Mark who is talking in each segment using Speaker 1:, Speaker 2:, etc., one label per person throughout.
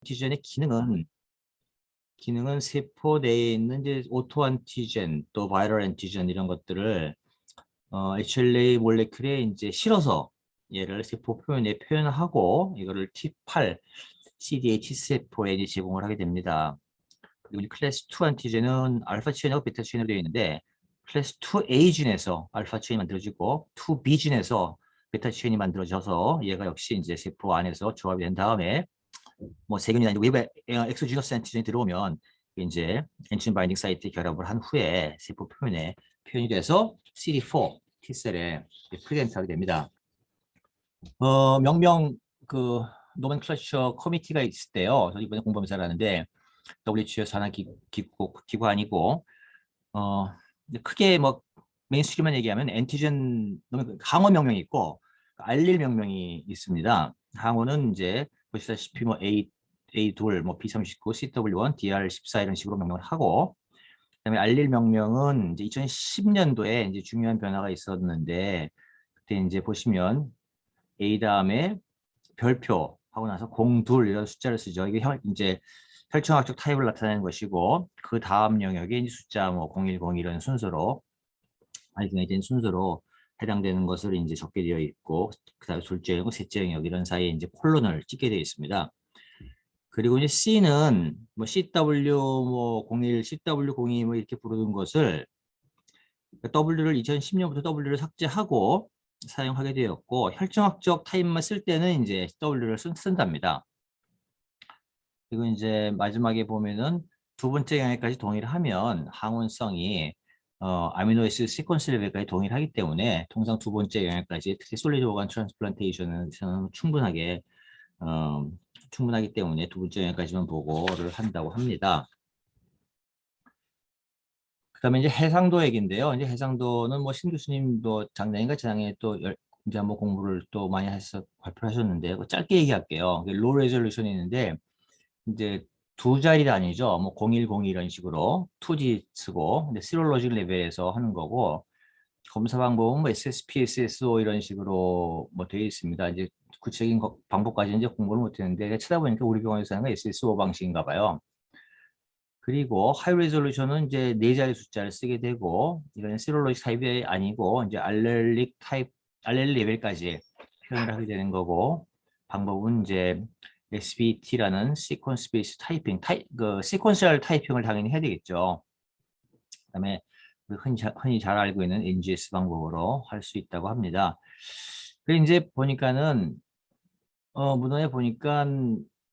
Speaker 1: 안티젠의 기능은 세포 내에 있는 이제 오토 안티젠 또 바이럴 안티젠 이런 것들을 HLA 몰레큘에 이제 실어서 얘를 세포 표면에 표현하고 이거를 T8 CD8 T세포에 이제 제공을 하게 됩니다. 그리고 이 클래스 2 안티젠은 알파 체인하고 베타 체인으로 되어 있는데 클래스 2A 진에서 알파 체인이 만들어지고 2B 진에서 베타 체인이 만들어져서 얘가 역시 이제 세포 안에서 조합이 된 다음에 뭐 세균이나 외부의 엑소지너스 안티젠이 들어오면 이제 엔진 바인딩 사이트 결합을 한 후에 세포 표면에 표현이 돼서 CD4 T셀에 프레젠트하게 됩니다. 명명 그 노멘클러처 커미티가 있을 때요. 저 이번에 공부하면서 알았는데 WHO 산하기구안이고 크게 뭐 메인스트림만 얘기하면 엔티젠 항원 명명이 있고 알릴 명명이 있습니다. 항원은 이제 보시다시피 뭐 A2, 뭐 B39, CW1, DR14 이런 식으로 명명을 하고 그다음에 알릴 명명은 이제 2010년도에 이제 중요한 변화가 있었는데 그때 이제 보시면 A 다음에 별표 하고 나서 02 이런 숫자를 쓰죠. 이게 이제 혈청학적 타입을 나타내는 것이고 그 다음 영역에 이제 숫자 뭐 01, 02 이런 순서로 알기가 순서로 해당되는 것을 이제 적게 되어 있고 그다음에 둘째 영역, 셋째 영역 이런 사이에 이제 콜론을 찍게 되어 있습니다. 그리고 이제 C는 뭐 CW 뭐 01, CW02 뭐 이렇게 부르는 것을 W를 2010년부터 W를 삭제하고 사용하게 되었고 혈청학적 타입만 쓸 때는 이제 W를 쓴답니다. 그리고 이제 마지막에 보면은 두 번째 영역까지 동의를 하면 항원성이 아미노애시드 시퀀스 레벨까지 동의를 하기 때문에 통상 두 번째 영역까지 특히 솔리드 오간 트랜스플란테이션은 충분하기 때문에 두 번째 영역까지만 보고를 한다고 합니다. 그다음에 이제 해상도 얘기인데요. 이제 해상도는 뭐 신 교수님도 작년인가 재작년에 또 이제 한번 공부를 또 많이 해서 발표하셨는데 짧게 얘기할게요. 로우 레졸루션이 있는데 이제 두 자리 단위죠. 뭐 0102 이런 식으로 2D 쓰고 근데 시롤로직 레벨에서 하는 거고 검사 방법은 뭐 SSP, SSO 이런 식으로 뭐 되어 있습니다. 이제 구체적인 방법까지 이제 공부를 못 했는데 찾아보니까 우리 병원에서 하는 거 SSO 방식인가 봐요. 그리고 하이 레졸루션은 이제 네 자리 숫자를 쓰게 되고 이거는 시롤로직 타입이 아니고 이제 알렐릭 레벨까지 표현을 하게 되는 거고 방법은 이제 SBT라는 시퀀스 베이스 타이핑, 그 시퀀셜 타이핑을 당연히 해야 되겠죠. 그다음에 흔히 잘 알고 있는 NGS 방법으로 할 수 있다고 합니다. 그리고 이제 보니까는 문헌에 보니까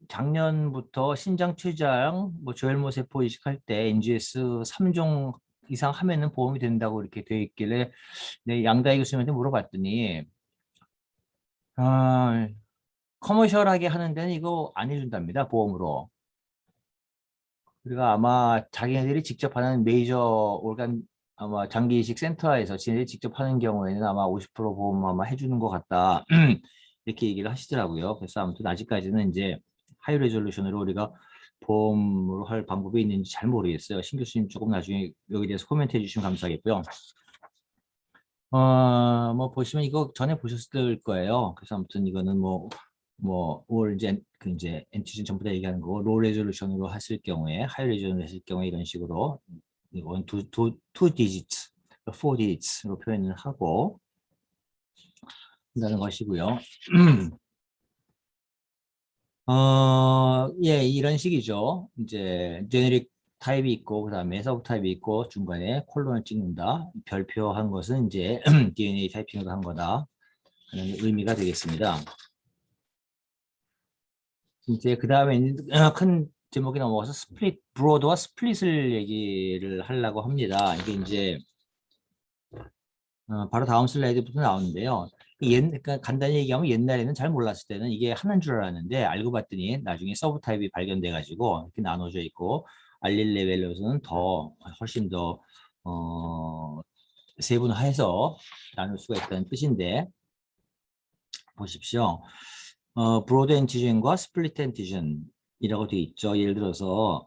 Speaker 1: 작년부터 신장 췌장, 뭐 조혈모 세포 이식할 때 NGS 3종 이상 하면은 보험이 된다고 이렇게 되어 있길래 내 양다희 교수님한테 물어봤더니 커머셜하게 하는 데는 이거 안 해준답니다. 보험으로. 우리가 아마 자기네들이 직접 하는 메이저 organ 아마 장기 이식 센터에서 지네들이 직접 하는 경우에는 아마 50% 보험 아마 해주는 것 같다. 이렇게 얘기를 하시더라고요. 그래서 아무튼 아직까지는 이제 하이 레졸루션으로 우리가 보험으로 할 방법이 있는지 잘 모르겠어요. 신 교수님 조금 나중에 여기 대해서 코멘트 해주시면 감사하겠고요. 뭐 보시면 이거 전에 보셨을 거예요. 그래서 아무튼 이거는 올 이제 엔티즌 전부 다 얘기하는 거고 로우 레졸루션으로 했을 경우에 하이 레졸루션으로 했을 경우에 이런 식으로 이건 two digits, four digits로 표현을 하고 한다는 것이고요. 예, 이런 식이죠. 이제 제네릭 타입이 있고 그다음에 서브 타입이 있고 중간에 콜론을 찍는다. 별표한 것은 이제 DNA 타이핑으로 한 거다 하는 의미가 되겠습니다. 이제 그 다음에 큰 제목이 넘어가서 브로드와 스플릿을 얘기를 하려고 합니다. 이게 이제 바로 다음 슬라이드부터 나오는데요. 그러니까 간단히 얘기하면 옛날에는 잘 몰랐을 때는 이게 하나인 줄 알았는데 알고 봤더니 나중에 서브 타입이 발견돼 가지고 이렇게 나눠져 있고 알릴 레벨로서는 훨씬 더 세분화해서 나눌 수가 있다는 뜻인데 보십시오. 브로드 엔티젠과 스플릿 엔티젠이라고 되어 있죠. 예를 들어서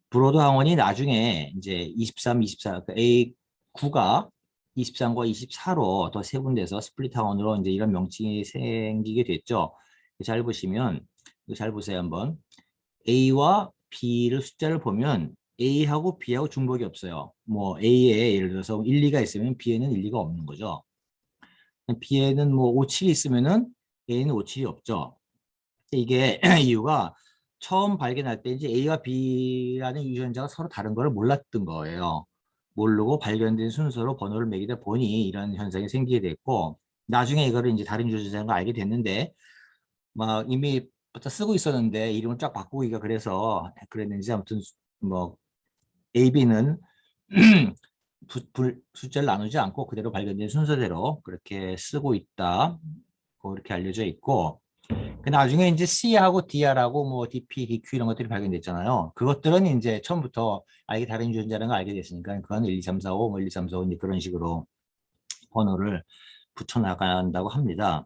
Speaker 1: 브로드 항원이 나중에 이제 23, 24, 그러니까 A9가 23과 24로 더 세분돼서 스플릿 항원으로 이제 이런 명칭이 생기게 됐죠. 잘 보시면 이거 잘 보세요 한번. A와 B를 숫자를 보면 A하고 B하고 중복이 없어요. 뭐 A에 예를 들어서 1, 2가 있으면 B에는 1, 2가 없는 거죠. B에는 뭐 5, 7이 있으면은 A는 5, 7이 없죠. 이게 이유가 처음 발견할 때 이제 A와 B라는 유전자가 서로 다른 걸 몰랐던 거예요. 모르고 발견된 순서로 번호를 매기다 보니 이런 현상이 생기게 됐고, 나중에 이거를 이제 다른 유전자인 걸 알게 됐는데 막 이미 부터 쓰고 있었는데 이름을 쫙 바꾸기가 그래서 그랬는지 아무튼 뭐 A, B는 숫자를 나누지 않고 그대로 발견된 순서대로 그렇게 쓰고 있다. 그렇게 알려져 있고, 그 나중에 이제 C하고 Dr하고 뭐 DP, DQ 이런 것들이 발견됐잖아요. 그것들은 이제 처음부터 알게 다른 유전자라는 걸 알게 됐으니까 그건 1, 2, 3, 4, 5, 뭐 1, 2, 3, 4, 5 이제 그런 식으로 번호를 붙여 나간다고 합니다.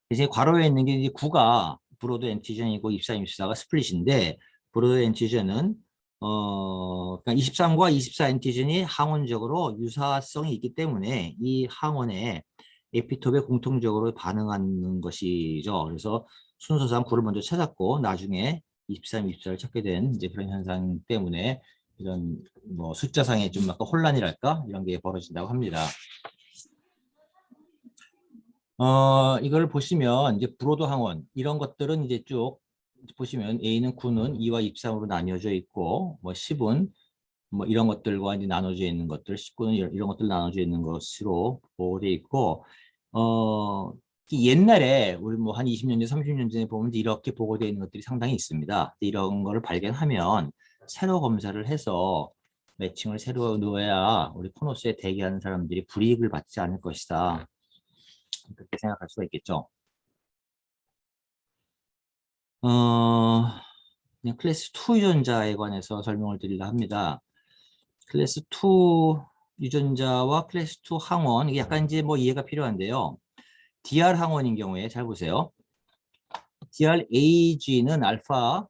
Speaker 1: 이제 괄호에 있는 게 이제 9가 브로드 엔티전이고 23, 24가 스플릿인데, 브로드 엔티전은 그러니까 23과 24 엔티전이 항원적으로 유사성이 있기 때문에 이 항원에 에피톱에 공통적으로 반응하는 것이죠. 그래서 순서상 9를 먼저 찾았고 나중에 23, 24를 찾게 된 이제 그런 현상 때문에 이런 뭐 숫자상의 좀 약간 혼란이랄까 이런 게 벌어진다고 합니다. 이걸 보시면 이제 브로드 항원 이런 것들은 이제 쭉 보시면 A는 9는 2와 23으로 나뉘어져 있고 뭐 10은 뭐 이런 것들과 이제 나눠져 있는 것들, 19는 이런 것들 나눠져 있는 것으로 보호되어 있고 옛날에 우리 뭐 한 20년 전, 30년 전에 보면 이렇게 보고되어 있는 것들이 상당히 있습니다. 이런 거를 발견하면 새로 검사를 해서 매칭을 새로 넣어야 우리 코노스에 대기하는 사람들이 불이익을 받지 않을 것이다. 그렇게 생각할 수가 있겠죠. 그냥 클래스 2 유전자에 관해서 설명을 드리려 합니다. 클래스 2 유전자와 클래스 2 항원, 이게 약간 이제 뭐 이해가 필요한데요. DR 항원인 경우에 잘 보세요. DRAG는 알파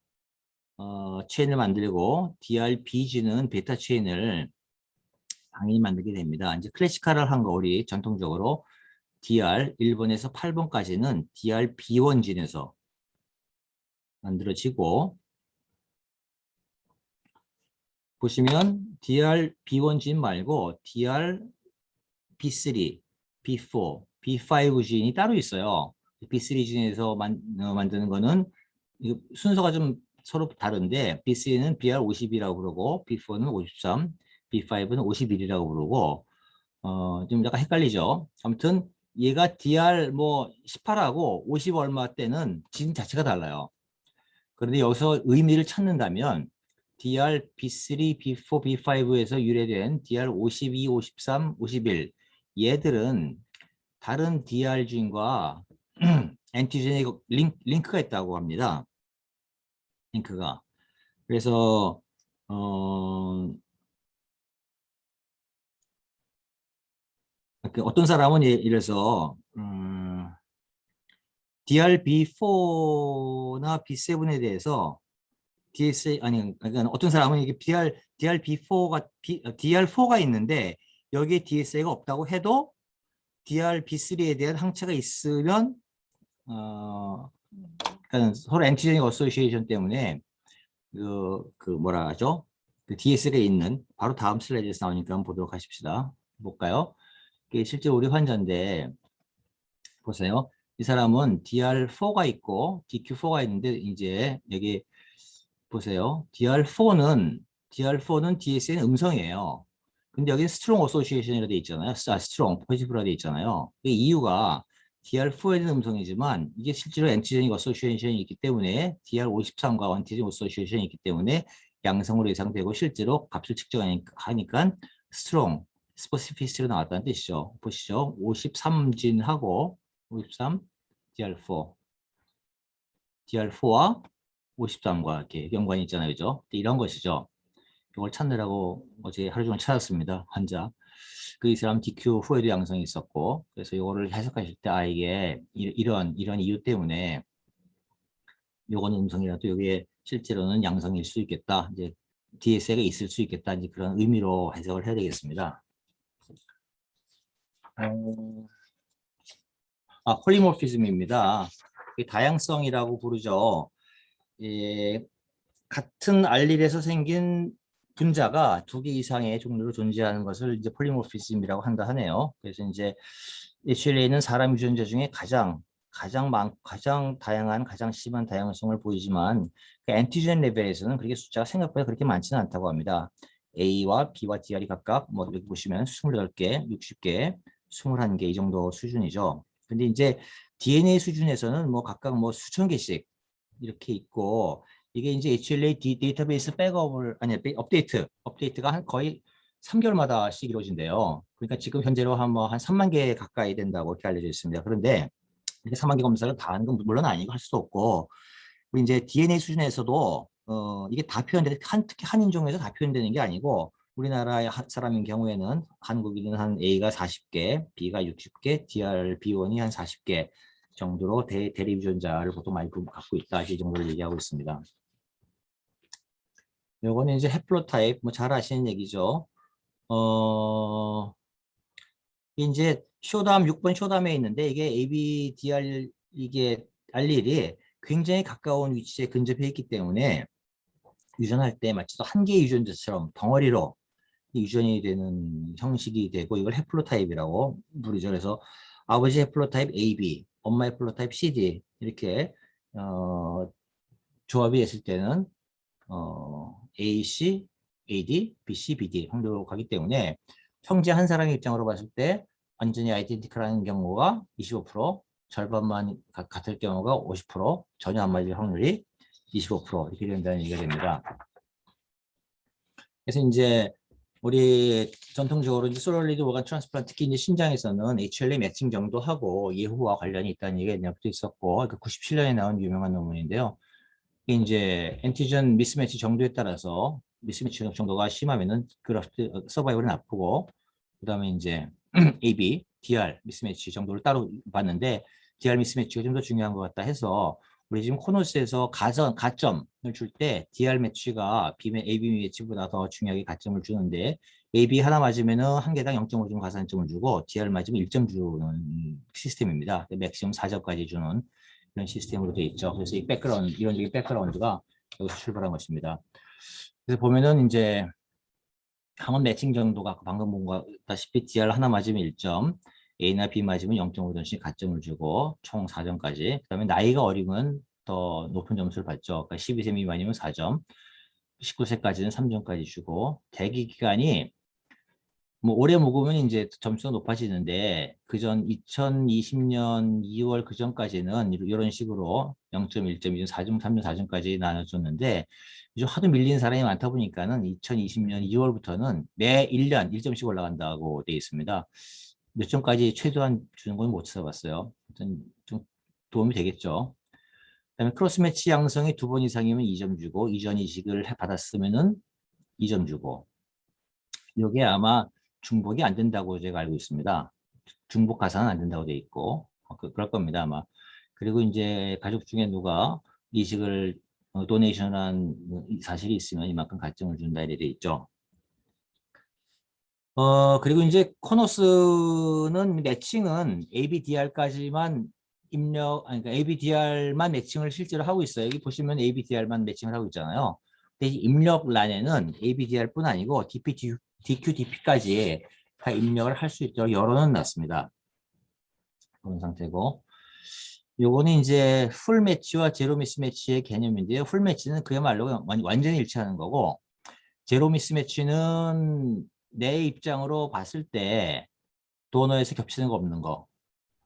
Speaker 1: 체인을 만들고 DRBG는 베타 체인을 당연히 만들게 됩니다. 이제 클래시컬한 거 우리 전통적으로 DR 1번에서 8번까지는 DRB1진에서 만들어지고 보시면 DRB1진 말고 DRB3, B4, B5진이 따로 있어요. B3진에서 만드는 거는 순서가 좀 서로 다른데 B3는 BR50이라고 그러고 B4는 53, B5는 51이라고 그러고 좀 약간 헷갈리죠. 아무튼 얘가 DR 뭐 18하고 50 얼마 때는 진 자체가 달라요. 그런데 여기서 의미를 찾는다면 DR B3, B4, B5에서 유래된 DR 52, 53, 51 얘들은 다른 DR 진과 엔티젠의 링크가 있다고 합니다. 링크가. 그래서 어떤 사람은 예를 들어서 DRB4나 B7에 대해서 DSA 아니 그러니까 어떤 사람은 이게 DRB4가 DR4가 있는데 여기에 DSA가 없다고 해도 DRB3에 대한 항체가 있으면 그러니까 서로 엔티제닉 어소시에이션 때문에 그 뭐라 하죠? 그 DSA가 있는 바로 다음 슬라이드에서 나오니까 한번 보도록 하십시다. 볼까요? 이게 실제 우리 환자인데 보세요. 이 사람은 DR4가 있고 DQ4가 있는데 이제 여기 보세요. DR4는 DSA는 음성이에요. 근데 여기 스트롱 어소시에이션이라 돼 있잖아요. 스트롱 포지티브라 돼 있잖아요. 이 이유가 DR4에는 음성이지만 이게 실제로 엔티제닉 어소시에이션이 있기 때문에 DR53과 엔티제닉 어소시에이션이 있기 때문에 양성으로 예상되고 실제로 값을 측정하니까 스트롱 스포시피시티로 나왔다는 뜻이죠. 보시죠. 53진하고 53 DR4 DR4와 53과 이렇게 연관이 있잖아요. 그죠? 이런 것이죠. 이걸 찾느라고 어제 하루 종일 찾았습니다. 환자. 이 사람 DQ 후에도 양성이 있었고, 그래서 이거를 해석하실 때, 이게 이런 이유 때문에 요거는 음성이라도 이게 실제로는 양성일 수 있겠다. 이제 DSA가 있을 수 있겠다. 이제 그런 의미로 해석을 해야 되겠습니다. 폴리모피즘입니다. 다양성이라고 부르죠. 예, 같은 알릴에서 생긴 분자가 두 개 이상의 종류로 존재하는 것을 이제 폴리모피즘이라고 한다 하네요. 그래서 이제 HLA는 사람 유전자 중에 가장 다양한, 가장 심한 다양성을 보이지만 그 엔티젠 레벨에서는 그렇게 숫자가 생각보다 그렇게 많지는 않다고 합니다. A와 B와 DR이 각각 뭐 여기 보시면 28개, 60개, 21개 이 정도 수준이죠. 근데 이제 DNA 수준에서는 뭐 각각 뭐 수천 개씩 이렇게 있고 이게 이제 HLA 데이터베이스 백업을 아니 업데이트가 한 거의 3개월마다씩 이루어진대요. 그러니까 지금 현재로 한 3만 개 가까이 된다고 이렇게 알려져 있습니다. 그런데 이렇게 3만 개 검사를 다 하는 건 물론 아니고 할 수도 없고 우리 이제 DNA 수준에서도 이게 다 표현되는 특히 한 인종에서 다 표현되는 게 아니고 우리나라의 사람인 경우에는 한국인은 한 A가 40개, B가 60개, DR B1이 한 40개 정도로 대리 유전자를 보통 많이 갖고 있다 이 정도를 얘기하고 있습니다. 요거는 이제 해플로타입 뭐 잘 아시는 얘기죠. 이제 쇼담 6번 쇼담에 있는데 이게 ABDR 이게 알릴이 굉장히 가까운 위치에 근접해 있기 때문에 유전할 때 마치 한 개의 유전자처럼 덩어리로 유전이 되는 형식이 되고 이걸 해플로타입이라고 부르죠. 그래서 아버지 해플로타입 AB, 엄마 해플로타입 CD 이렇게 조합이 됐을 때는 AC, AD, BC, BD 형태로 가기 때문에 형제 한 사람의 입장으로 봤을 때 완전히 아이덴티컬한 경우가 25%, 절반만 같을 경우가 50%, 전혀 안 맞을 확률이 25% 이렇게 된다는 얘기가 됩니다. 그래서 이제 우리 전통적으로 이제 솔리드 오간 트랜스플란트 특히 이제 신장에서는 HLA 매칭 정도 하고 예후와 관련이 있다는 얘기가 옛날부터 있었고 그 97년에 나온 유명한 논문인데요. 이게 이제 엔티전 미스매치 정도에 따라서 미스매치 정도가 심하면은 그래프트 서바이벌이 나쁘고 그다음에 이제 AB, DR 미스매치 정도를 따로 봤는데 DR 미스매치가 좀 더 중요한 것 같다 해서 우리 지금 코노스에서 가점을 줄 때 DR 매치가 AB 매치보다 더 중요하게 가점을 주는데 AB 하나 맞으면은 한 개당 0.5 점 가산점을 주고 DR 맞으면 1점 주는 시스템입니다. 맥시멈 4점까지 주는 이런 시스템으로 되어 있죠. 그래서 이 백그라운드, 이론적인 백그라운드가 여기서 출발한 것입니다. 그래서 보면은 이제 항원 매칭 정도가 방금 본 것다시피 DR 하나 맞으면 1점, A나 B 맞으면 0.5점씩 가점을 주고 총 4점까지. 그다음에 나이가 어리면 더 높은 점수를 받죠. 그러니까 12세 미만이면 4점, 19세까지는 3점까지 주고 대기 기간이 뭐 오래 묵으면 이제 점수가 높아지는데 그전 2020년 2월 그전까지는 이런 식으로 0점, 1점, 2점, 4점, 3점, 4점까지 나눠줬는데 요즘 하도 밀린 사람이 많다 보니까는 2020년 2월부터는 매 1년 1점씩 올라간다고 되어 있습니다. 몇 점까지 최소한 주는 건 못 찾아봤어요. 좀 도움이 되겠죠. 그다음에 크로스 매치 양성이 2번 이상이면 2점 주고 이전 이식을 받았으면은 2점 주고 이게 아마 중복이 안 된다고 제가 알고 있습니다. 중복 가산은 안 된다고 돼 있고 그럴 겁니다 아마. 그리고 이제 가족 중에 누가 이식을 도네이션한 사실이 있으면 이만큼 가점을 준다 이렇게 돼 있죠. 그리고 이제 코노스는 매칭은 ABDR까지만 그러니까 ABDR만 매칭을 실제로 하고 있어요. 여기 보시면 ABDR만 매칭을 하고 있잖아요. 근데 입력란에는 ABDR뿐 아니고 DQDP까지 다 입력을 할 수 있도록 열어는 놨습니다. 그런 상태고. 요거는 이제 풀 매치와 제로 미스매치의 개념인데요. 풀 매치는 그야말로 완전히 일치하는 거고, 제로 미스매치는 내 입장으로 봤을 때 도너에서 겹치는 거 없는 거.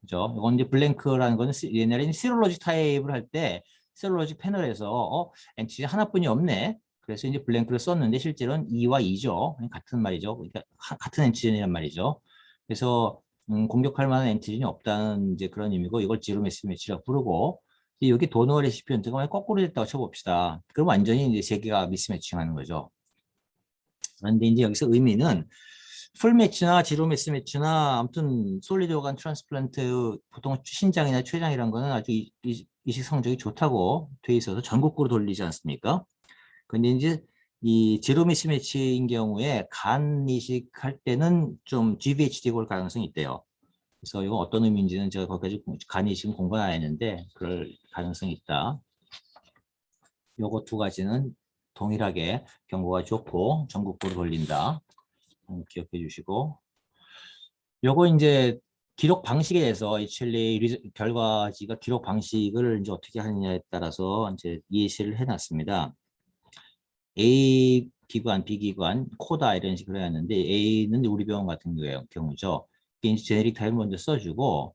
Speaker 1: 그죠? 이건 이제 블랭크라는 거는 옛날에는 시롤로직 타입을 할 때 시롤로직 패널에서 엔티지 하나뿐이 없네. 그래서 이제 블랭크를 썼는데 실제로는 2와 2죠. 같은 말이죠. 그러니까 같은 엔티젠이란 말이죠. 그래서 공격할 만한 엔티젠이 없다는 이제 그런 의미고 이걸 제로 미스매치라고 부르고 여기 도너 레시피언트가 거꾸로 됐다고 쳐봅시다. 그럼 완전히 이제 세 개가 미스매칭하는 거죠. 그런데 이제 여기서 의미는 풀 매치나 지로 미스매치나 아무튼 솔리드 오간 트랜스플란트 보통 신장이나 췌장이란 거는 아주 이식 성적이 좋다고 돼 있어서 전국구로 돌리지 않습니까? 근데 이제 이 제로 미스매치인 경우에 간 이식할 때는 좀 GVHD 올 가능성이 있대요. 그래서 이건 어떤 의미인지는 제가 거기까지 간이 지금 공부는 안 했는데 그럴 가능성이 있다. 요거 두 가지는 동일하게 경고가 좋고 전국구로 돌린다. 기억해 주시고 요거 이제 기록 방식에 대해서 HLA 결과지가 기록 방식을 이제 어떻게 하느냐에 따라서 이제 예시를 해놨습니다. A 기관, B 기관, 코다 이런 식으로 해놨는데 A는 우리 병원 같은 경우죠. 이게 이제 제네릭 타입을 먼저 써주고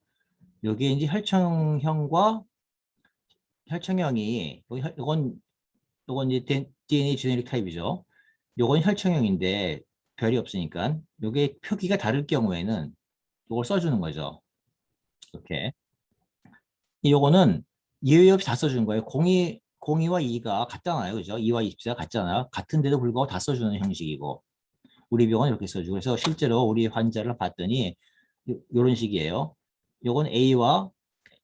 Speaker 1: 여기에 이제 혈청형과 혈청형이 요건 이제 DNA 제네릭 타입이죠. 요건 혈청형인데 별이 없으니까 요게 표기가 다를 경우에는 요걸 써주는 거죠. 이렇게. 요거는 예외 없이 다 써주는 거예요. 02와 2가 같잖아요. 그죠? 2와 24가 같잖아요. 같은데도 불구하고 다 써주는 형식이고 우리 병원은 이렇게 써주고 그래서 실제로 우리 환자를 봤더니 요런 식이에요. 요건 A와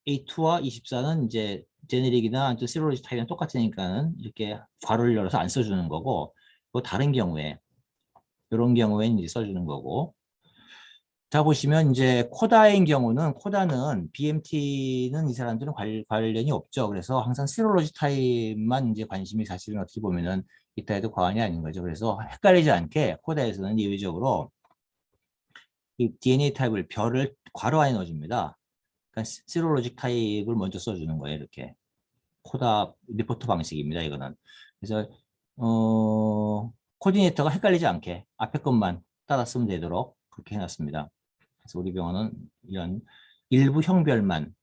Speaker 1: A2와 24는 이제 제네릭이나 세로로지 타입이랑 똑같으니까는 이렇게 괄호를 열어서 안 써주는 거고 또 다른 경우에 이런 경우에는 이제 써주는 거고 자 보시면 이제 코다인 경우는 코다는 BMT는 이 사람들은 관련이 없죠. 그래서 항상 세로로지 타입만 이제 관심이 사실은 어떻게 보면은 있다 해도 과언이 아닌 거죠. 그래서 헷갈리지 않게 코다에서는 예외적으로 이 DNA 타입을 별을 괄호 안에 넣어줍니다. 그러니까 세로로직 타입을 먼저 써주는 거예요. 이렇게 코다 리포트 방식입니다. 이거는 그래서 코디네이터가 헷갈리지 않게 앞에 것만 따라 쓰면 되도록 그렇게 해놨습니다. 그래서 우리 병원은 이런 일부 형별만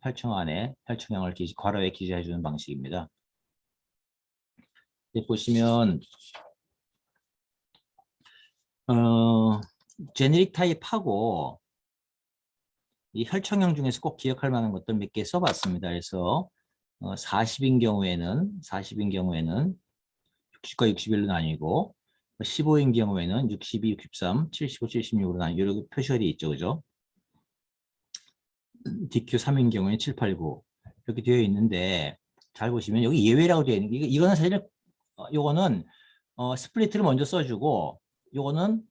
Speaker 1: 혈청 안에 혈청형을 괄호에 기재해주는 방식입니다. 보시면 제네릭 타입하고 이 혈청형 중에서 꼭 기억할 만한 것들 몇 개 써봤습니다. 그래서 40인 경우에는 60과 61로 나뉘고 15인 경우에는 62, 63, 75, 76으로 나뉘고 이렇게 표시가 되어 있죠. 그죠? DQ3인 경우에는 7, 8, 9 이렇게 되어 있는데 잘 보시면 여기 예외라고 되어 있는 게 이거는 사실 요거는 스플리트를 먼저 써주고 요거는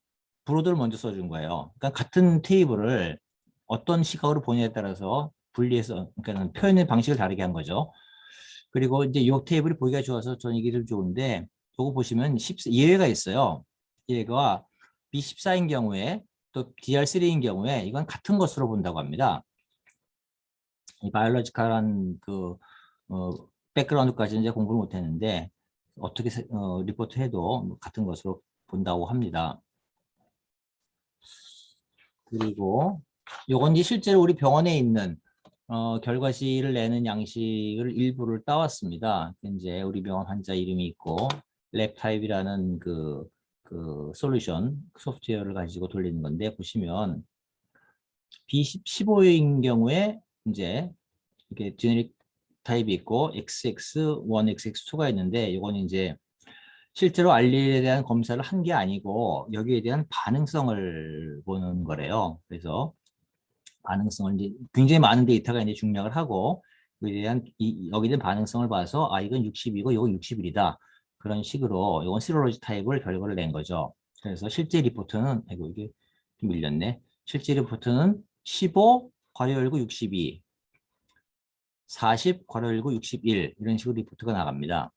Speaker 1: 브로드를 먼저 써준 거예요. 그러니까 같은 테이블을 어떤 시각으로 보냐에 따라서 분리해서 그러니까 표현의 방식을 다르게 한 거죠. 그리고 이제 이 테이블이 보기가 좋아서 저는 이게 좀 좋은데 요거 보시면 예외가 있어요. 예외가 B14인 경우에 또 DR3인 경우에 이건 같은 것으로 본다고 합니다. 이 바이올로지컬한 그 백그라운드까지는 이제 공부를 못했는데 어떻게 리포트해도 같은 것으로 본다고 합니다. 그리고 요건 이제 실제로 우리 병원에 있는 결과지를 내는 양식을 일부를 따왔습니다. 이제 우리 병원 환자 이름이 있고 랩 타입이라는 그 솔루션 소프트웨어를 가지고 돌리는 건데 보시면 B15인 경우에 이제 이렇게 제네릭 타입이 있고 XX1, XX2가 있는데 이건 이제 실제로 알릴에 대한 검사를 한 게 아니고 여기에 대한 반응성을 보는 거래요. 그래서 반응성을 이제 굉장히 많은 데이터가 이제 중력을 하고 여기에 대한 여기에 대한 반응성을 봐서 아 이건 60이고 이건 61이다. 그런 식으로 이건 시로로지 타입을 결과를 낸 거죠. 그래서 실제 리포트는 아이고 이게 좀 밀렸네. 실제 리포트는 15 괄호 열고 62 40 괄호 열고 61 이런 식으로 리포트가 나갑니다.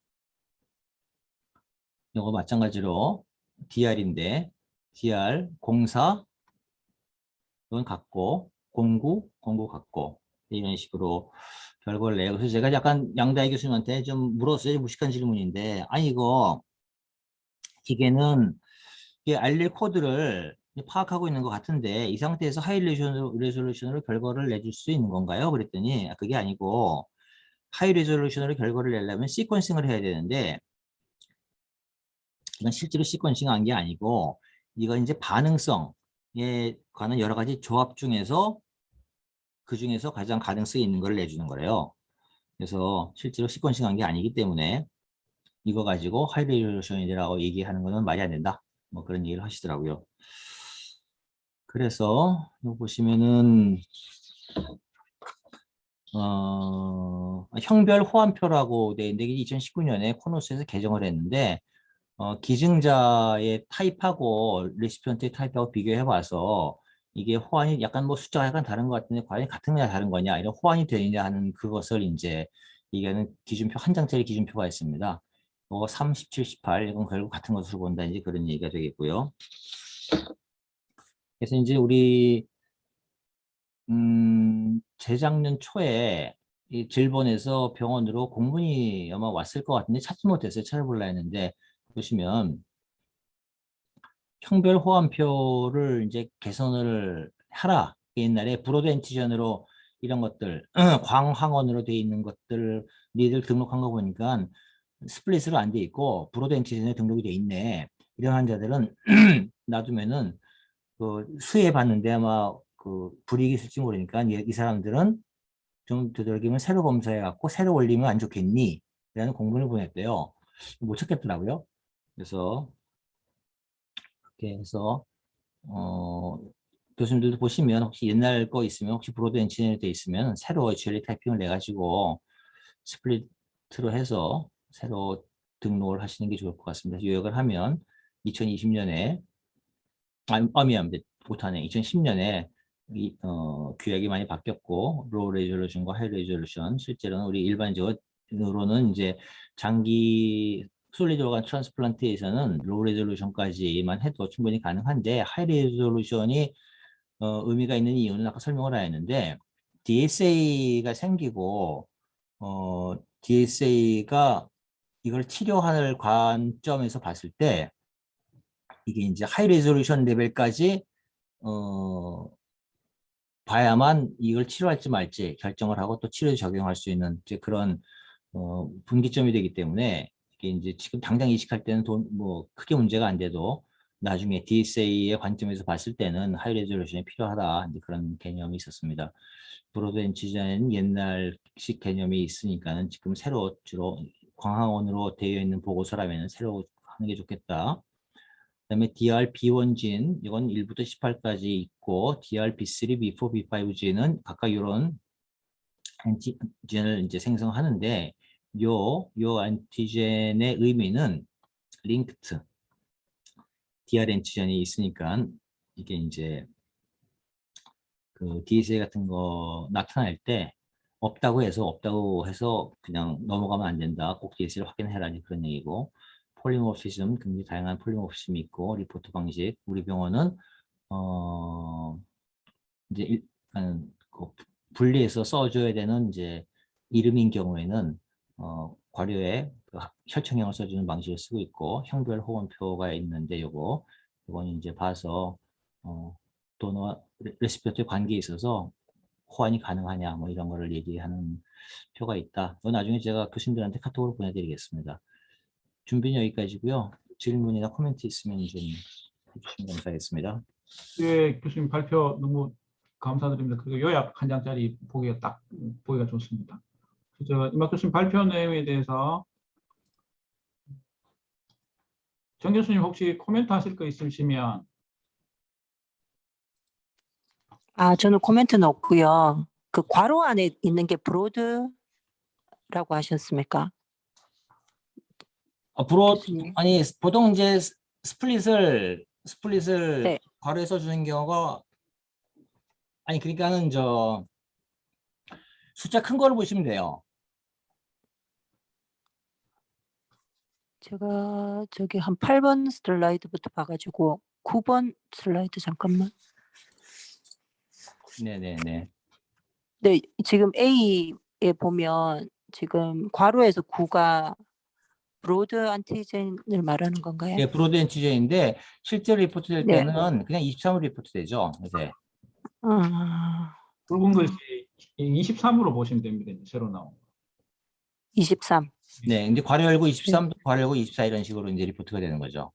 Speaker 1: 이거 마찬가지로 DR인데 DR 04 이건 같고 09 같고 이런 식으로 결과를 내요. 그래서 제가 약간 양다희 교수님한테 좀 물었어요. 무식한 질문인데 아니 이거 기계는 이 알릴 코드를 파악하고 있는 것 같은데 이 상태에서 하이 레졸루션으로 결과를 내줄 수 있는 건가요? 그랬더니 그게 아니고 하이 레졸루션으로 결과를 내려면 시퀀싱을 해야 되는데 이건 실제로 시퀀싱 한 게 아니고 이건 이제 반응성에 관한 여러 가지 조합 중에서 그 중에서 가장 가능성이 있는 걸 내주는 거래요. 그래서 실제로 시퀀싱 한 게 아니기 때문에 이거 가지고 하이 레졸루션이라고 얘기하는 거는 말이 안 된다. 뭐 그런 얘기를 하시더라고요. 그래서 이거 보시면은 형별 호환표라고 돼 있는데 2019년에 코노스에서 개정을 했는데 기증자의 타입하고 레시피언트의 타입하고 비교해 봐서 이게 호환이 약간 뭐 숫자가 약간 다른 것 같은데 과연 같은 거냐 다른 거냐 이런 호환이 되느냐 하는 그것을 이제 이게는 기준표 한 장짜리 기준표가 있습니다. 뭐 37, 18 이건 결국 같은 것으로 본다 이제 그런 얘기가 되겠고요. 그래서 이제 우리 재작년 초에 이 질본에서 병원으로 공문이 아마 왔을 것 같은데 찾지 못했어요. 찾아보려 했는데 보시면 형별 호환표를 이제 개선을 하라. 옛날에 브로드 엔티전으로 이런 것들 광항원으로 돼 있는 것들 니들 등록한 거 보니까 스플릿으로 안 돼 있고 브로드 엔티전에 등록이 돼 있네. 이런 환자들은 놔두면은 그 수해 봤는데 아마 그 불이익이 있을지 모르니까 이 사람들은 좀 되도록이면 새로 검사해 갖고 새로 올리면 안 좋겠니? 라는 공문을 보냈대요. 못 찾겠더라고요. 그래서 그렇게 해서 교수님들도 보시면 혹시 옛날 거 있으면 혹시 브로드 엔지니어 돼 있으면 새로 GLA 타이핑을 내 가지고 스플릿으로 해서 새로 등록을 하시는 게 좋을 것 같습니다. 요약을 하면 2020년에 미안 못하네. 2010년에 규약이 많이 바뀌었고 로우 레졸루션과 하이 레졸루션 실제로는 우리 일반적으로는 이제 장기 솔리드 오간 트랜스플란트에서는 로우 레졸루션까지만 해도 충분히 가능한데 하이 레졸루션이 의미가 있는 이유는 아까 설명을 하였는데 DSA가 생기고 DSA가 이걸 치료할 관점에서 봤을 때 이게 이제 하이 레졸루션 레벨까지 어, 봐야만 이걸 치료할지 말지 결정을 하고 또 치료에 적용할 수 있는 이제 그런 분기점이 되기 때문에 이게 이제 지금 당장 이식할 때는 뭐 크게 문제가 안 돼도 나중에 DSA의 관점에서 봤을 때는 하이 레졸루션이 필요하다 이제 그런 개념이 있었습니다. 브로드 엔치자는 옛날식 개념이 있으니까는 지금 새로 주로 광학원으로 되어 있는 보고서라면 새로 하는 게 좋겠다. 그다음에 DRB1진 이건 1부터 18까지 있고 DRB3, B4, B5진은 각각 이런 안티젠을 이제 생성하는데 요 안티젠의 의미는 링크트 DR 안티젠이 있으니까 이게 이제 그 DSA 같은 거 나타날 때 없다고 해서 그냥 넘어가면 안 된다. 꼭 DSA를 확인해라 그런 얘기고 폴리모피즘 굉장히 다양한 폴리모피즘이 있고 리포트 방식 우리 병원은 어 이제 그 분리해서 써줘야 되는 이제 이름인 경우에는 괄호에 그 혈청형을 써주는 방식을 쓰고 있고 형별 호원표가 있는데 요거는 이제 봐서 도너와 레시피어트의 관계에 있어서 호환이 가능하냐 뭐 이런 거를 얘기하는 표가 있다. 나중에 제가 교수님들한테 카톡으로 보내드리겠습니다. 준비는 여기까지고요. 질문이나 코멘트 있으면 좀 해주시면 감사하겠습니다.
Speaker 2: 예, 교수님 발표 너무 감사드립니다. 그리고 요약 한 장짜리 보기가 딱 보기가 좋습니다. 이막 교수님 발표 내용에 대해서 정 교수님 혹시 코멘트 하실 거 있으시면.
Speaker 3: 저는 코멘트는 없고요. 그 괄호 안에 있는 게 브로드라고 하셨습니까? 교수님.
Speaker 1: 아니 보통 이제 스플릿을
Speaker 3: 네.
Speaker 1: 괄호에 써주는 경우가 아니 그러니까는 숫자 큰 거를 보시면 돼요.
Speaker 3: 제가 저기 한 8번 슬라이드부터 봐가지고 9번 슬라이드 잠깐만.
Speaker 1: 네네네.
Speaker 3: 네, 지금 A에 보면 지금 괄호에서 9가 브로드 안티젠을 말하는 건가요?
Speaker 1: 예, 브로드 엔티젠인데 실제로 리포트 될
Speaker 3: 네.
Speaker 1: 때는 그냥 23으로 리포트 되죠. 요새.
Speaker 2: 붉은 글씨 23으로 보시면 됩니다. 이제 새로 나온 거.
Speaker 3: 23.
Speaker 1: 네, 이제 괄호 열고 23, 괄호 열고 24 이런 식으로 이제 리포트가 되는 거죠.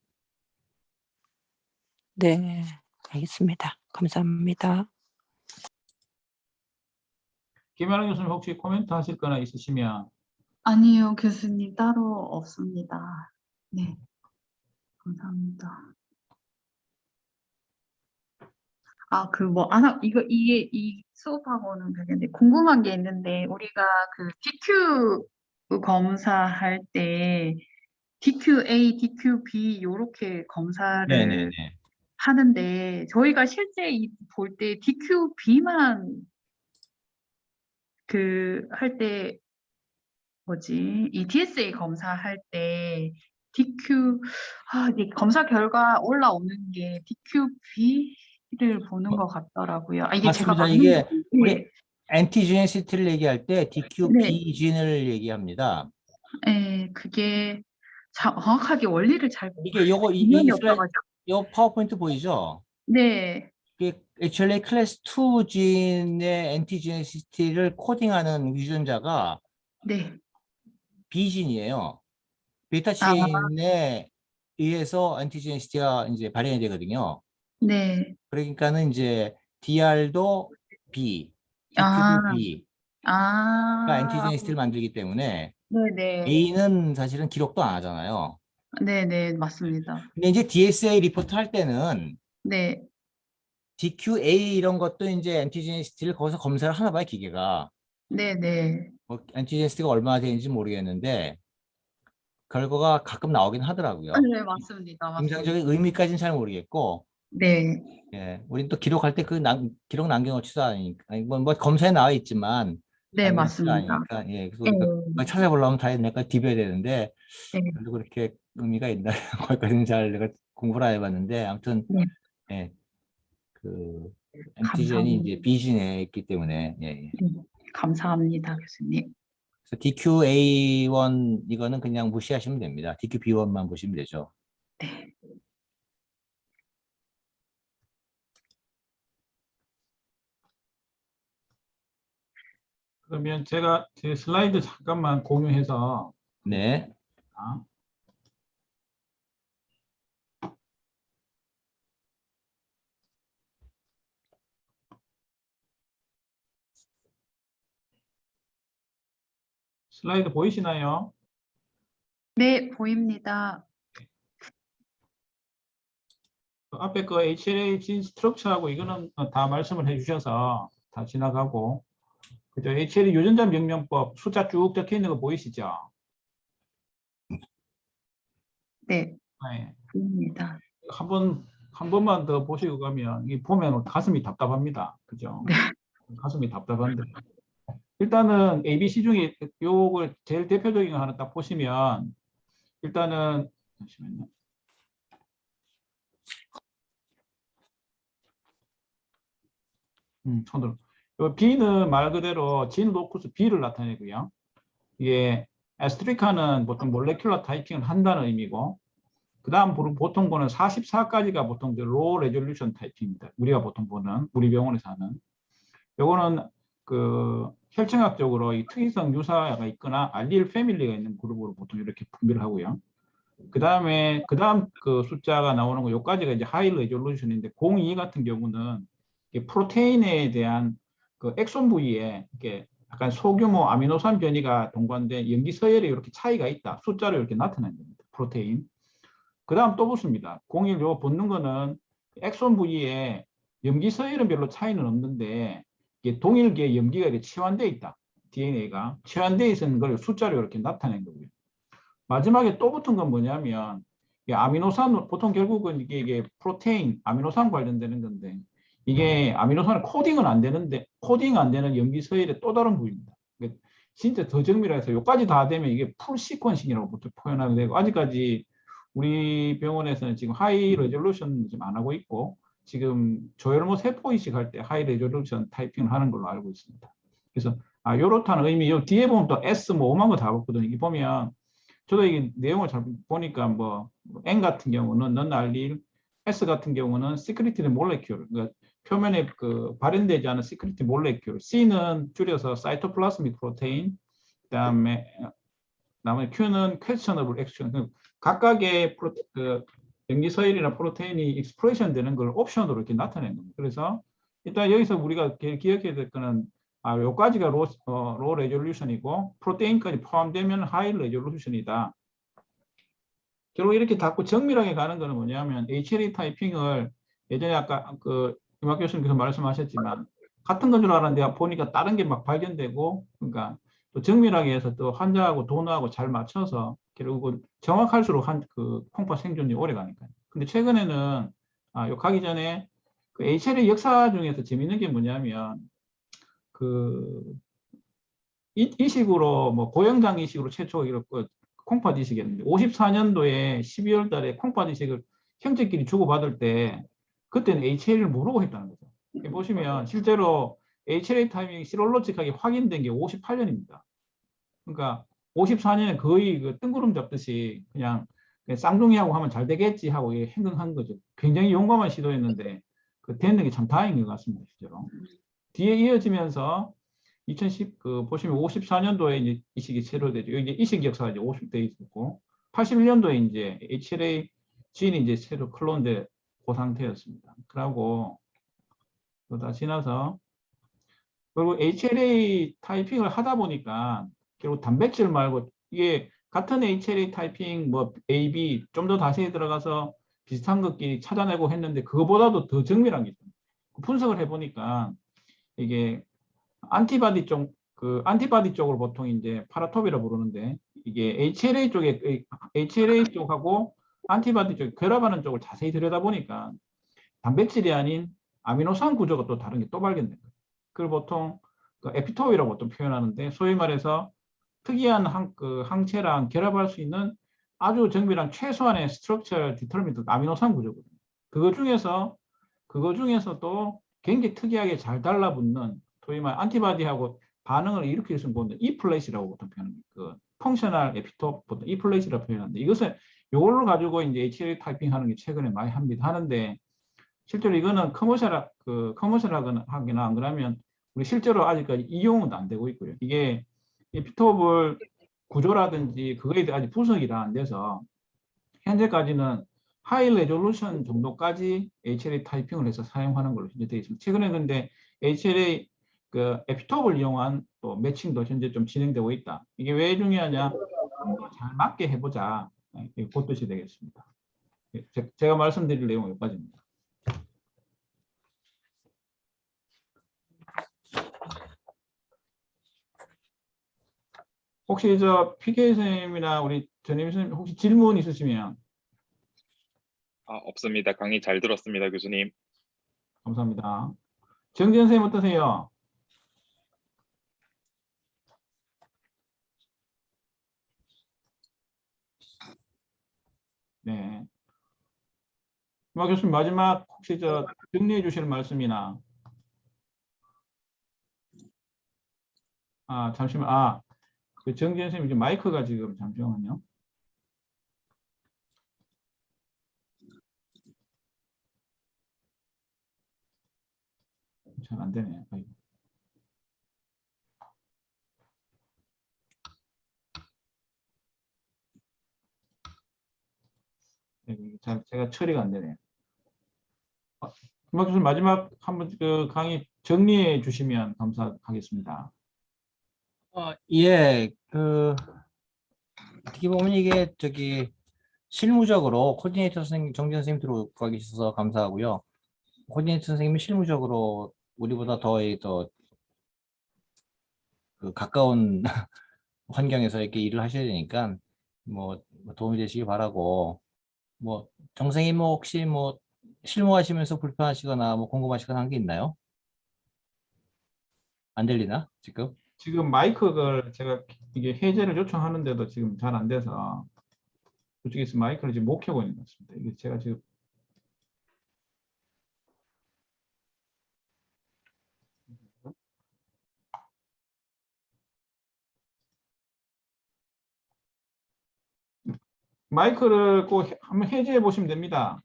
Speaker 3: 네, 알겠습니다. 감사합니다.
Speaker 2: 김아랑 교수님 혹시 코멘트 하실 거나 있으시면.
Speaker 4: 아니요, 교수님 따로 없습니다. 네, 감사합니다. 이게 이 수업하고는 별개인데 궁금한 게 있는데 우리가 그 DQ 검사할 때 DQA, DQB 요렇게 검사를
Speaker 1: 네네네.
Speaker 4: 하는데 저희가 실제 볼 때 DQB만 그 할 때 뭐지? 이 DSA 검사할 때 이게 검사 결과 올라오는 게 DQB를 보는 것 같더라고요. 이게 제가
Speaker 1: 맞습니다.
Speaker 4: 맞는지.
Speaker 1: 이게 우리
Speaker 4: 네,
Speaker 1: 엔티제네시티를 얘기할 때
Speaker 4: 네,
Speaker 1: DQP진을 얘기합니다.
Speaker 4: 네, 그게 정확하게 원리를 잘
Speaker 1: 이게 요거
Speaker 4: 개념이 없어가지고.
Speaker 1: 요 파워포인트 보이죠?
Speaker 4: 네,
Speaker 1: 이게 actually 클래스 2 진의 엔티제네시티를 코딩하는 유전자가
Speaker 4: 네,
Speaker 1: B진이에요. 베타
Speaker 4: 아,
Speaker 1: 체인에 의해서 엔티제네시티가 이제 발현이 되거든요.
Speaker 4: 네,
Speaker 1: 그러니까는 이제 DR도 B,
Speaker 4: 아,
Speaker 1: DQ도 B가
Speaker 4: 아,
Speaker 1: 엔티제네시티를 만들기 때문에
Speaker 4: 네네,
Speaker 1: A는 사실은 기록도 안 하잖아요.
Speaker 4: 네네, 맞습니다.
Speaker 1: 근데 이제 DSA 리포트 할 때는
Speaker 4: 네,
Speaker 1: DQA 이런 것도 이제 엔티제네시티를 거기서 검사를 하나 봐요, 기계가.
Speaker 4: 네네,
Speaker 1: 뭐 엔티제네시티가 얼마나 되는지 모르겠는데 결과가 가끔 나오긴 하더라고요.
Speaker 4: 네, 맞습니다. 맞습니다.
Speaker 1: 임상적인 의미까지는 잘 모르겠고,
Speaker 4: 네,
Speaker 1: 예, 우린 또 기록할 때 그 기록 남겨놓지도 않으니까, 아니, 뭐 검사에 나와 있지만
Speaker 4: 네,
Speaker 1: 남겨놓지도
Speaker 4: 맞습니다.
Speaker 1: 않으니까, 예, 그래서
Speaker 4: 네,
Speaker 1: 우리가 찾아보려면 다 내가 뒤벼야 되는데,
Speaker 4: 네,
Speaker 1: 별로 그렇게 의미가 있나, 거기까지는 잘 내가 공부를 안 해봤는데, 아무튼,
Speaker 4: 네,
Speaker 1: 예, 그, MTGN이
Speaker 4: 감사합니다.
Speaker 1: 이제 B진에 있기 때문에, 예, 예.
Speaker 4: 네, 감사합니다, 교수님.
Speaker 1: 그래서 DQA1 이거는 그냥 무시하시면 됩니다. DQB1만 보시면 되죠.
Speaker 4: 네.
Speaker 2: 그러면 제가 제 슬라이드 잠깐만 공유해서
Speaker 1: 네.
Speaker 2: 아, 슬라이드 보이시나요?
Speaker 4: 네, 보입니다.
Speaker 2: 그 앞에 그 HLA 진 스트럭처하고 이거는 다 말씀을 해주셔서 다 지나가고 그죠? HLA 유전자 명령법 숫자 쭉 적혀 있는 거 보이시죠?
Speaker 4: 네,
Speaker 2: 네.
Speaker 4: 보입니다.
Speaker 2: 한 번만 더 보시고 가면 이 보면 가슴이 답답합니다. 그죠?
Speaker 4: 네,
Speaker 2: 가슴이 답답한데 일단은 ABC 중에 요걸 제일 대표적인 거 하나 딱 보시면 일단은 잠시만요. 손으로. 요 B는 말 그대로 진 로쿠스 B를 나타내고요. 이게 에스트리카는 보통 몰레큘러 타이핑을 한다는 의미고 그 다음 보통 보는 44까지가 보통 로 레졸루션 타이핑입니다. 우리가 보통 보는 우리 병원에서 하는 요거는 그 혈청학적으로 이 특이성 유사가 있거나 알릴 패밀리가 있는 그룹으로 보통 이렇게 분별을 하고요. 그 다음에 그 숫자가 나오는 거 요까지가 이제 하이 레졸루션인데 02 같은 경우는 프로테인에 대한 그 엑손 부위에 이렇게 약간 소규모 아미노산 변이가 동반된 염기 서열이 이렇게 차이가 있다. 숫자로 이렇게 나타내는 겁니다. 프로테인. 그 다음 또 붙습니다. 01 요 붙는 거는 엑손 부위에 염기 서열은 별로 차이는 없는데 이게 동일계 염기가 이렇게 치환되어 있다. DNA가 치환되어 있는 걸 숫자로 이렇게 나타낸 거고요. 마지막에 또 붙은 건 뭐냐면 아미노산 보통 결국은 이게 프로테인 아미노산 관련되는 건데 이게 아미노산은 코딩은 안 되는데 코딩 안 되는 염기 서열의 또 다른 부위입니다. 진짜 더 정밀해서 여기까지 다 되면 이게 풀 시퀀싱이라고 보통 표현하게 되고 아직까지 우리 병원에서는 지금 하이 레졸루션 좀 안 하고 있고 지금 조혈모 세포 이식할 때 하이 레졸루션 타이핑을 하는 걸로 알고 있습니다. 그래서 요렇다는 의미, 요 뒤에 보면 또 S 뭐 오만 거 다 봤거든요. 이게 보면 저도 이게 내용을 잘 보니까 뭐 N 같은 경우는 넌 알릴, S 같은 경우는 시크리티드 몰레큘, 그러니까 표면에 그 발현되지 않은 시크리티 몰레큘, C는 줄여서 사이토플라스믹 프로테인, 그다음에 나머지 Q는 퀘스처너블 액션, 각각의 염기 서열이나 프로테인이 익스프레션 되는 걸 옵션으로 이렇게 나타낸 겁니다. 그래서 일단 여기서 우리가 기억해야 될 거는 요까지가 로 레졸루션이고 프로테인까지 포함되면 하이 레졸루션이다. 결국 이렇게 자꾸 정밀하게 가는 거는 뭐냐면 HLA 타이핑을 예전에 아까 그 임학 교수님께서 말씀하셨지만 같은 건 줄 알았는데 보니까 다른 게 막 발견되고 그러니까 또 정밀하게 해서 또 환자하고 도너하고 잘 맞춰서 결국은 정확할수록 그 콩팥 생존이 오래 가니까요. 근데 최근에는 요 가기 전에 그 HLA 역사 중에서 재밌는 게 뭐냐면 그 이식으로 뭐 고영장 이식으로 최초 이렇게 콩팥 이식이었는데 54년도에 12월 달에 콩팥 이식을 형제끼리 주고받을 때 그때는 HLA를 모르고 했다는 거죠. 여기 보시면 실제로 HLA 타이밍이 시롤로직하게 확인된 게 58년입니다. 그러니까 54년에 거의 그 뜬구름 잡듯이 그냥 쌍둥이하고 하면 잘 되겠지 하고 행동한 거죠. 굉장히 용감한 시도였는데 그 되는 게 참 다행인 것 같습니다. 실제로. 뒤에 이어지면서 2010 보시면 54년도에 이제 이식이 체로되죠. 여기 이제 이식 역사가 이제 50대 있었고 81년도에 이제 HLA 진이 이제 새로 클론된 그 상태였습니다. 그러고 다 지나서 그리고 HLA 타이핑을 하다 보니까 결국 단백질 말고 이게 같은 HLA 타이핑 뭐 A, B 좀 더 자세히 들어가서 비슷한 것끼리 찾아내고 했는데 그거보다도 더 정밀한 게 있습니다. 분석을 해보니까 이게 안티바디 쪽으로 보통 이제 파라톱이라 부르는데 이게 HLA 쪽하고 안티바디 쪽 결합하는 쪽을 자세히 들여다보니까 단백질이 아닌 아미노산 구조가 또 다른 게 또 발견된 거예요. 그걸 보통 그 에피톱이라고 보통 표현하는데 소위 말해서 특이한 항체랑 결합할 수 있는 아주 정밀한 최소한의 스트럭처 디터미넌트 아미노산 구조거든요. 그거 중에서도 굉장히 특이하게 잘 달라붙는 소위 말 안티바디하고 반응을 일으킬 수 있는 이플레이시라고 보통 표현합니다. 그 펑셔널 에피톱 보통 이플레이시라고 표현하는데 이걸로 가지고 이제 HLA 타이핑하는 게 최근에 많이 하는데 실제로 이거는 커머셜하거나 안 그러면 우리 실제로 아직까지 이용은 안 되고 있고요. 이게 에피톱을 구조라든지 그거에 대해 아직 분석이 다 안 돼서 현재까지는 하이 레졸루션 정도까지 HLA 타이핑을 해서 사용하는 걸로 현재 되어 있습니다. 최근에 근데 HLA 그 에피톱을 이용한 또 매칭도 현재 좀 진행되고 있다. 이게 왜 중요하냐? 좀 더 잘 맞게 해보자. 그 뜻이 되겠습니다. 제가 말씀드릴 내용은 여기까지입니다. 혹시 저 PK 선생님이나 우리 전임 선생님 혹시 질문 있으시면
Speaker 5: 없습니다. 강의 잘 들었습니다, 교수님.
Speaker 2: 감사합니다. 정지현 선생님 어떠세요? 네. 마 교수님 마지막 혹시 저 정리해 주실 말씀이나 잠시만 그 정지현 선생님 이제 마이크가 지금 잠시만요. 잘 안 되네. 아이고. 제가 처리가 안 되네요. 김학 교수님 마지막 한번 그 강의 정리해 주시면 감사하겠습니다.
Speaker 1: 예, 어떻게 보면 이게 실무적으로 코디네이터 선생님, 정진 선생님 들어가 계셔서 감사하고요. 코디네이터 선생님이 실무적으로 우리보다 더 가까운 환경에서 이렇게 일을 하셔야 되니까 뭐 도움이 되시기 바라고, 뭐 정선생님 혹시 실무하시면서 불편하시거나 궁금하시거나 한 게 있나요? 안 들리나 지금?
Speaker 2: 지금 마이크를 제가 이게 해제를 요청하는데도 지금 잘 안 돼서 그쪽에서 마이크를 지금 못 켜고 있는 것 같습니다. 이게 제가 지금 마이크를 꼭 한번 해제해 보시면 됩니다.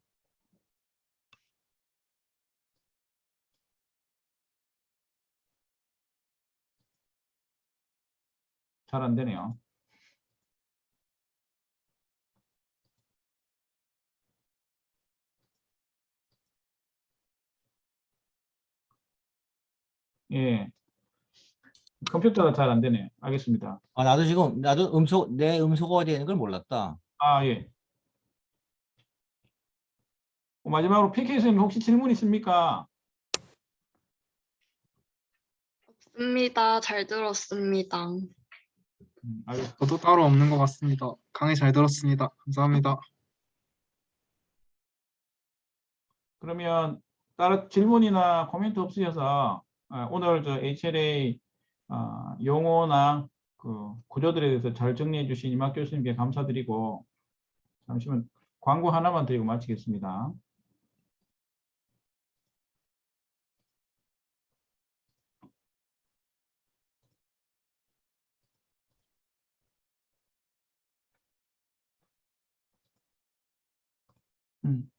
Speaker 2: 잘 안 되네요. 예. 컴퓨터가 잘 안 되네요. 알겠습니다.
Speaker 1: 나도 내 음소거가 되는 걸 몰랐다.
Speaker 2: 예. 마지막으로 PK 선생님 혹시 질문 있습니까?
Speaker 6: 없습니다. 잘 들었습니다.
Speaker 2: 알겠습니다.
Speaker 7: 저도 따로 없는 것 같습니다. 강의 잘 들었습니다. 감사합니다.
Speaker 2: 그러면 다른 질문이나 코멘트 없으셔서 오늘 저 HLA 용어나 그 구조들에 대해서 잘 정리해 주신 이막 교수님께 감사드리고 잠시만 광고 하나만 드리고 마치겠습니다.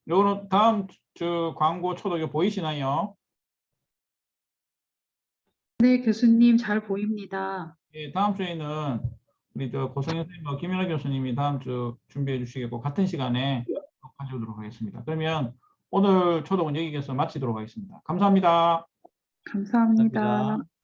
Speaker 2: 요거는 다음 주 광고 초독이 보이시나요?
Speaker 4: 네, 교수님 잘 보입니다.
Speaker 2: 예, 다음 주에는 우리 저 고성현 선생님과 김연아 교수님이 다음 주 준비해 주시겠고 같은 시간에 가져오도록 하겠습니다. 그러면 오늘 초독은 여기에서 마치도록 하겠습니다. 감사합니다.
Speaker 4: 감사합니다.
Speaker 1: 감사합니다.